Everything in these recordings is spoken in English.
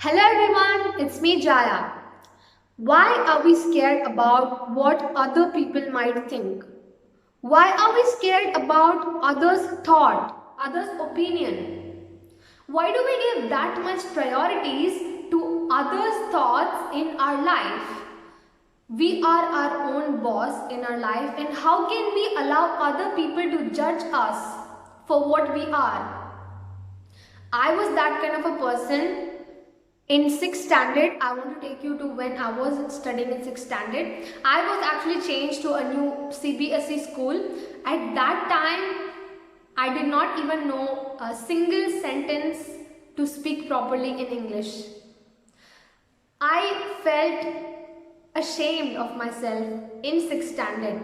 Hello everyone, it's me Jaya. Why are we scared about what other people might think? Why are we scared about others' thought, others' opinion? Why do we give that much priorities to others' thoughts in our life? We are our own boss in our life, and how can we allow other people to judge us for what we are? I was that kind of a person. In 6th standard, I want to take you to when I was studying in 6th standard. I was actually changed to a new CBSE school. At that time, I did not even know a single sentence to speak properly in English. I felt ashamed of myself in 6th standard.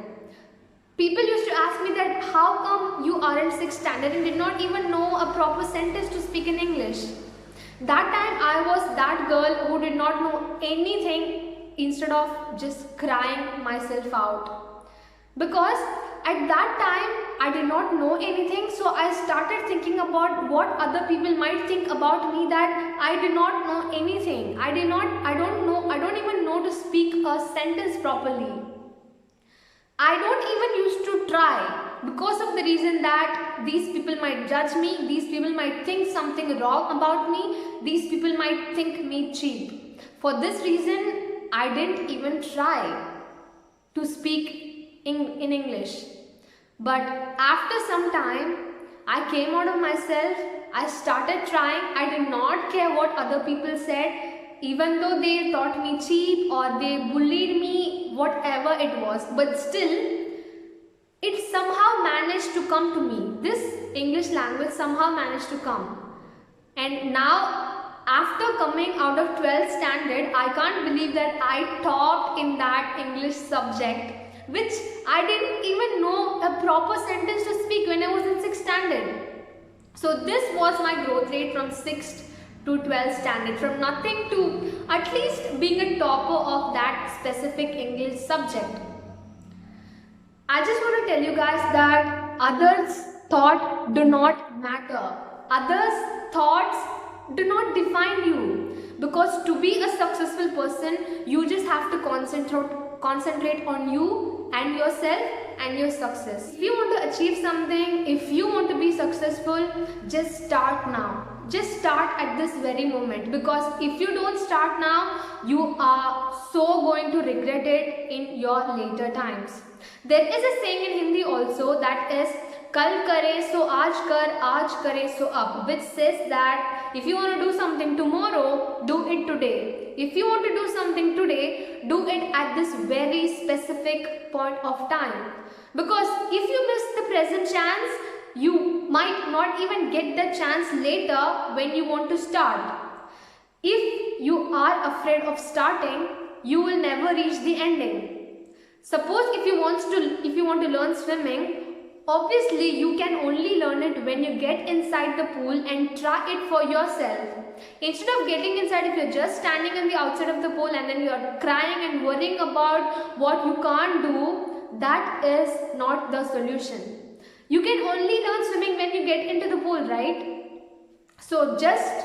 People used to ask me that how come you are in 6th standard and did not even know a proper sentence to speak in English. That time I was that girl who did not know anything instead of just crying myself out. Because at that time I did not know anything, so I started thinking about what other people might think about me, that I did not know anything. I don't even know to speak a sentence properly. I don't even used to try because of the reason that these people might judge me, these people might think something wrong about me, these people might think me cheap. For this reason, I didn't even try to speak in English. But after some time, I came out of myself, I started trying. I did not care what other people said, even though they thought me cheap or they bullied me, whatever it was. But still, it somehow managed to come to me. This English language somehow managed to come. And now, after coming out of 12th standard, I can't believe that I topped in that English subject, which I didn't even know a proper sentence to speak when I was in 6th standard. So this was my growth rate from 6th to 12th standard, from nothing to at least being a topper of that specific English subject. I just want to tell you guys that others' thought do not matter. Others' thoughts do not define you. Because to be a successful person, you just have to concentrate on you and yourself and your success. If you want to achieve something, if you want to be successful, just start now. Just start at this very moment, because if you don't start now, you are so going to regret it in your later times. There is a saying in Hindi also, that is kal kare so aaj kare so ab, which says that if you want to do something tomorrow, do it today. If you want to do something today, do it at this very specific point of time. Because if you miss the present chance, you might not even get the chance later when you want to start. If you are afraid of starting, you will never reach the ending. Suppose if you want to learn swimming, obviously you can only learn it when you get inside the pool and try it for yourself. Instead of getting inside, if you're just standing on the outside of the pool and then you're crying and worrying about what you can't do, that is not the solution. You can only learn swimming when you get into the pool, right? So just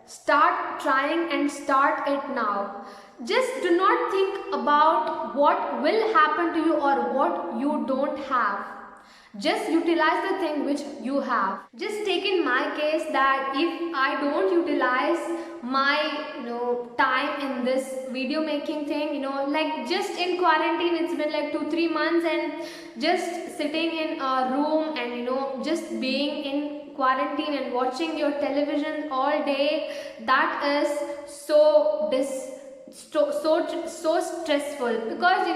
start trying and start it now. Just do not think about what will happen to you or what you don't have. Just utilize the thing which you have. Just take in my case that if I don't utilize my time in this video making thing, like just in quarantine, it's been like 2-3 months, and just sitting in a room and just being in quarantine and watching your television all day, that is so stressful. Because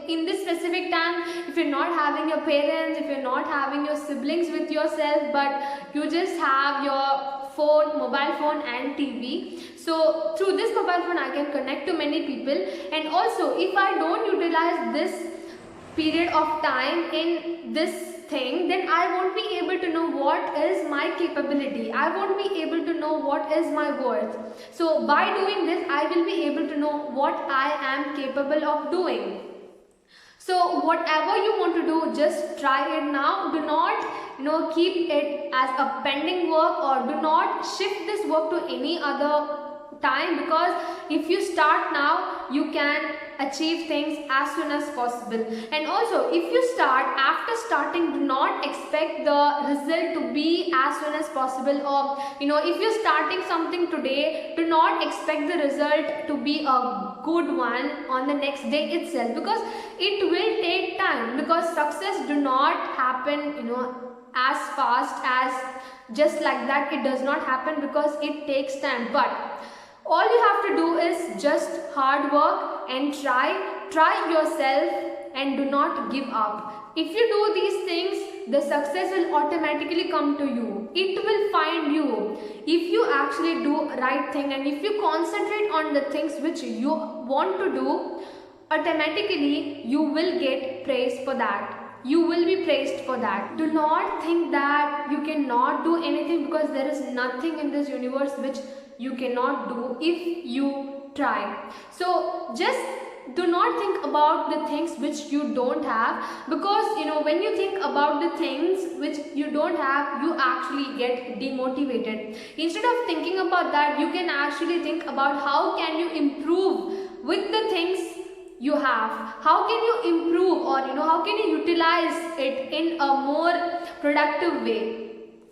in this specific time, if you're not having your parents, if you're not having your siblings with yourself, but you just have your phone, mobile phone and TV, so through this mobile phone I can connect to many people. And also, if I don't utilize this period of time in this thing, then I won't be able to know what is my capability. I won't be able to know what is my worth. So by doing this, I will be able to know what I am capable of doing. So whatever you want to do, just try it now. Do not keep it as a pending work, or do not shift this work to any other time, because if you start now, you can achieve things as soon as possible. And also, if you start, after starting, do not expect the result to be as soon as possible, or if you're starting something today, do not expect the result to be a good one on the next day itself, because it will take time, because success do not happen as fast as just like that. It does not happen because it takes time. But all you have to do is just hard work and try yourself, and do not give up. If you do these things, the success will automatically come to you. It will find you if you actually do right thing, and if you concentrate on the things which you want to do, automatically you will get praise for that. You will be praised for that. Do not think that you cannot do anything, because there is nothing in this universe which you cannot do if you try. So just do not think about the things which you don't have, because when you think about the things which you don't have, you actually get demotivated. Instead of thinking about that, you can actually think about how can you improve with the things you have. How can you improve, or how can you utilize it in a more productive way?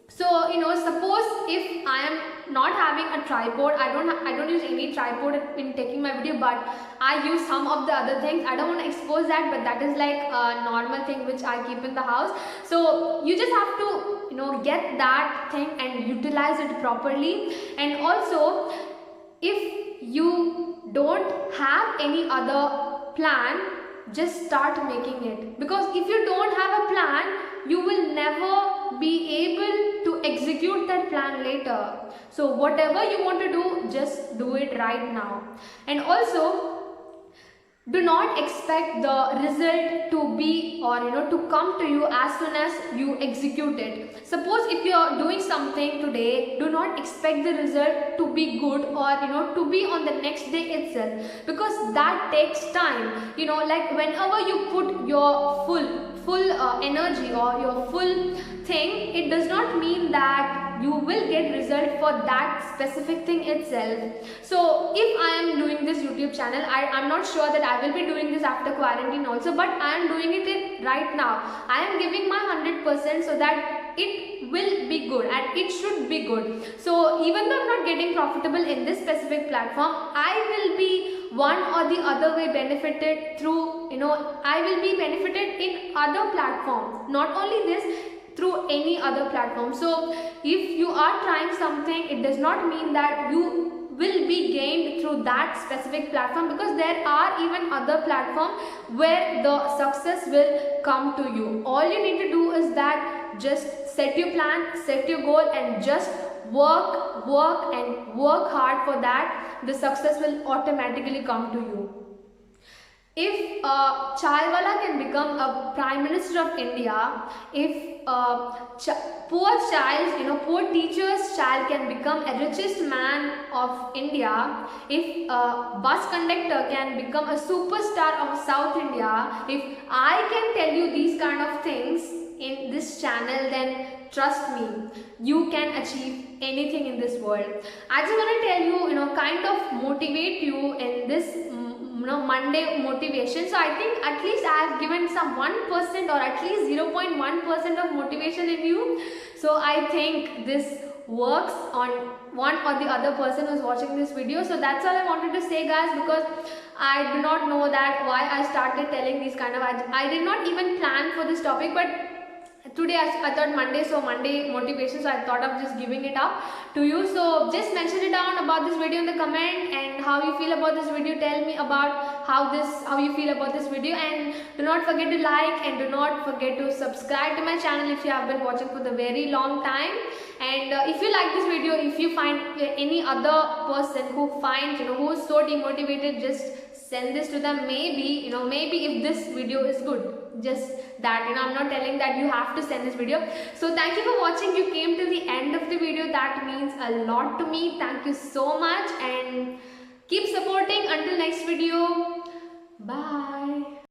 So suppose if I am not having a tripod, I don't use any tripod in taking my video, but I use some of the other things. I don't want to expose that, but that is like a normal thing which I keep in the house. So you just have to get that thing and utilize it properly. And also, if you don't have any other plan, just start making it, because if you don't have a plan, you will never be able to execute that plan later. So whatever you want to do, just do it right now. And also, do not expect the result to be, or to come to you as soon as you execute it. Suppose if you are doing something today, do not expect the result to be good, or to be on the next day itself, because that takes time. Like whenever you put your full energy or your full thing, it does not mean that you will get result for that specific thing itself. So if I am doing this YouTube channel, I'm not sure that I will be doing this after quarantine also, but I am doing it right now. I am giving my 100% so that it will be good and it should be good. So even though I'm not getting profitable in this specific platform, I will be one or the other way benefited through, I will be benefited in other platforms, not only this, through any other platform. So if you are trying something, it does not mean that you will be gained through that specific platform, because there are even other platforms where the success will come to you. All you need to do is that just set your plan, set your goal, and just work hard for that. The success will automatically come to you. If Chaiwala can become a Prime Minister of India, if poor teacher's child can become a richest man of India, if bus conductor can become a superstar of South India, if I can tell you these kind of things in this channel, then trust me, you can achieve anything in this world. I just want to tell you, kind of motivate you in this Monday motivation. So I think at least I have given some 1% or at least 0.1% of motivation in you. So I think this works on one or the other person who's watching this video. So that's all I wanted to say, guys, because I do not know that why I started telling these kind of, I did not even plan for this topic, but today I thought Monday, so Monday motivation, so I thought of just giving it up to you. So just mention it down about this video in the comment, and how you feel about this video. Tell me about how you feel about this video, and do not forget to like, and do not forget to subscribe to my channel if you have been watching for the very long time. And if you like this video, if you find any other person who finds who is so demotivated, just send this to them. Maybe maybe if this video is good, just that, I'm not telling that you have to send this video. So thank you for watching. You came to the end of the video. That means a lot to me. Thank you so much, and keep supporting. Until next video, bye.